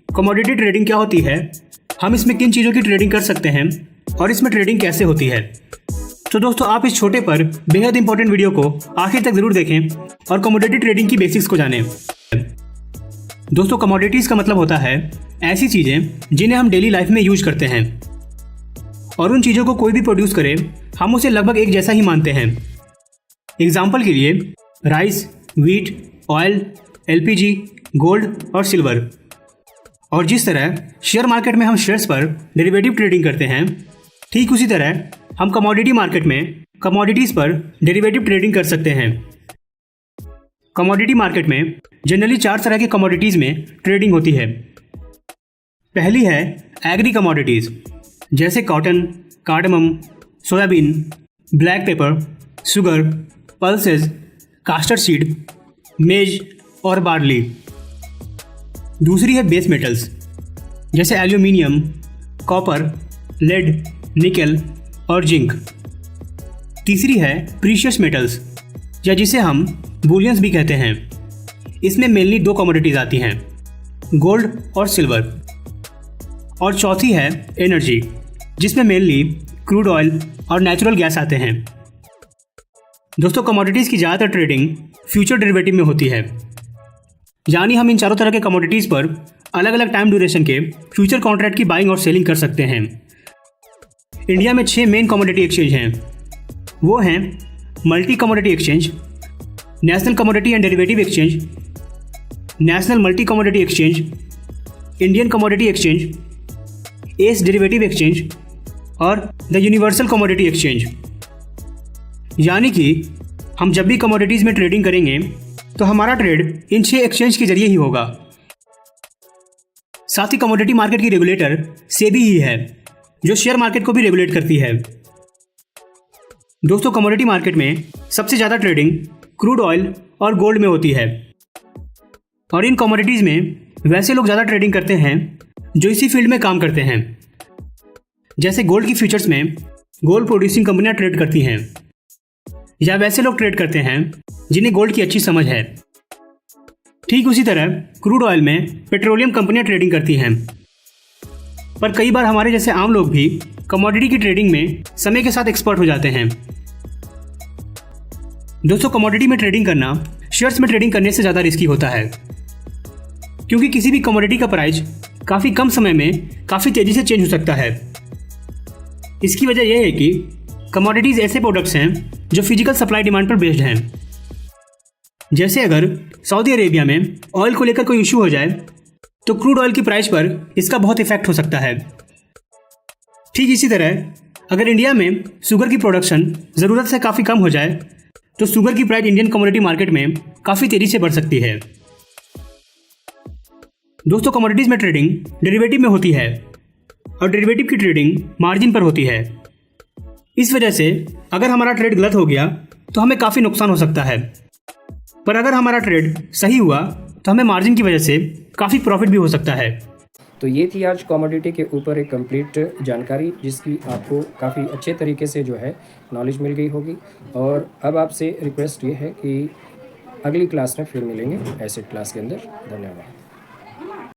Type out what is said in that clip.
Commodity trading क्या होती है, हम इसमें किन चीज़ों की ट्रेडिंग कर सकते हैं और इसमें ट्रेडिंग कैसे होती है। तो दोस्तों आप इस छोटे पर बेहद इंपॉर्टेंट वीडियो को आखिर तक ज़रूर देखें और कमोडिटी ट्रेडिंग की बेसिक्स को जानें। दोस्तों कमोडिटीज़ का मतलब होता है ऐसी चीज़ें जिन्हें हम डेली लाइफ में यूज करते हैं और उन चीज़ों को कोई भी प्रोड्यूस करे हम उसे लगभग एक जैसा ही मानते हैं। एग्जाम्पल के लिए rice, wheat, oil, LPG, gold और सिल्वर। और जिस तरह शेयर मार्केट में हम शेयर्स पर डेरिवेटिव ट्रेडिंग करते हैं, ठीक उसी तरह हम कमोडिटी मार्केट में कमोडिटीज़ पर डेरिवेटिव ट्रेडिंग कर सकते हैं। कमोडिटी मार्केट में जनरली 4 तरह के कमोडिटीज़ में ट्रेडिंग होती है। पहली है एग्री कमोडिटीज़, जैसे cotton, cardamom, soybean, black pepper, sugar, pulses, castor seed, maize और बार्ली। दूसरी है बेस मेटल्स, जैसे एल्यूमिनियम, कॉपर, लेड, निकल और जिंक। तीसरी है प्रीशियस मेटल्स, या जिसे हम बुलियंस भी कहते हैं। इसमें मेनली 2 कमोडिटीज आती हैं, गोल्ड और सिल्वर। और चौथी है एनर्जी, जिसमें मेनली क्रूड ऑयल और नेचुरल गैस आते हैं। दोस्तों कमोडिटीज़ की ज़्यादातर ट्रेडिंग फ्यूचर डेरिवेटिव में होती है, यानी हम इन चारों तरह के कमोडिटीज़ पर अलग अलग टाइम ड्यूरेशन के फ्यूचर कॉन्ट्रैक्ट की बाइंग और सेलिंग कर सकते हैं। इंडिया में 6 मेन कमोडिटी एक्सचेंज हैं। वो हैं multi commodity exchange, national commodity and derivative exchange, national multi commodity exchange, Indian commodity exchange, S derivative exchange और द यूनिवर्सल कमोडिटी एक्सचेंज। यानी कि हम जब भी कमोडिटीज़ में ट्रेडिंग करेंगे तो हमारा ट्रेड इन 6 एक्सचेंज के जरिए ही होगा। साथ ही कमोडिटी मार्केट की रेगुलेटर सेबी ही है, जो शेयर मार्केट को भी रेगुलेट करती है। दोस्तों कमोडिटी मार्केट में सबसे ज़्यादा ट्रेडिंग क्रूड ऑयल और गोल्ड में होती है। और इन कमोडिटीज़ में वैसे लोग ज़्यादा ट्रेडिंग करते हैं जो इसी फील्ड में काम करते हैं। जैसे गोल्ड की फ्यूचर्स में गोल्ड प्रोड्यूसिंग कंपनियां ट्रेड करती हैं, या वैसे लोग ट्रेड करते हैं जिन्हें गोल्ड की अच्छी समझ है। ठीक उसी तरह क्रूड ऑयल में पेट्रोलियम कंपनियां ट्रेडिंग करती हैं। पर कई बार हमारे जैसे आम लोग भी कमोडिटी की ट्रेडिंग में समय के साथ एक्सपर्ट हो जाते हैं। दोस्तों कमोडिटी में ट्रेडिंग करना शेयर्स में ट्रेडिंग करने से ज़्यादा रिस्की होता है, क्योंकि किसी भी कमोडिटी का प्राइस काफ़ी कम समय में काफ़ी तेज़ी से चेंज हो सकता है। इसकी वजह यह है कि कमोडिटीज़ ऐसे प्रोडक्ट्स हैं जो फिजिकल सप्लाई डिमांड पर बेस्ड हैं। जैसे अगर सऊदी अरेबिया में ऑयल को लेकर कोई इशू हो जाए तो क्रूड ऑयल की प्राइस पर इसका बहुत इफेक्ट हो सकता है। ठीक इसी तरह अगर इंडिया में शुगर की प्रोडक्शन ज़रूरत से काफ़ी कम हो जाए तो शुगर की प्राइस इंडियन कमोडिटी मार्केट में काफ़ी तेज़ी से बढ़ सकती है। दोस्तों कमोडिटीज़ में ट्रेडिंग डेरिवेटिव में होती है और डेरिवेटिव की ट्रेडिंग मार्जिन पर होती है। इस वजह से अगर हमारा ट्रेड गलत हो गया तो हमें काफ़ी नुकसान हो सकता है, पर अगर हमारा ट्रेड सही हुआ तो हमें मार्जिन की वजह से काफ़ी प्रॉफिट भी हो सकता है। तो ये थी आज कमोडिटी के ऊपर एक कंप्लीट जानकारी, जिसकी आपको काफ़ी अच्छे तरीके से जो है नॉलेज मिल गई होगी। और अब आपसे रिक्वेस्ट ये है कि अगली क्लास में फिर मिलेंगे एसिड क्लास के अंदर। धन्यवाद।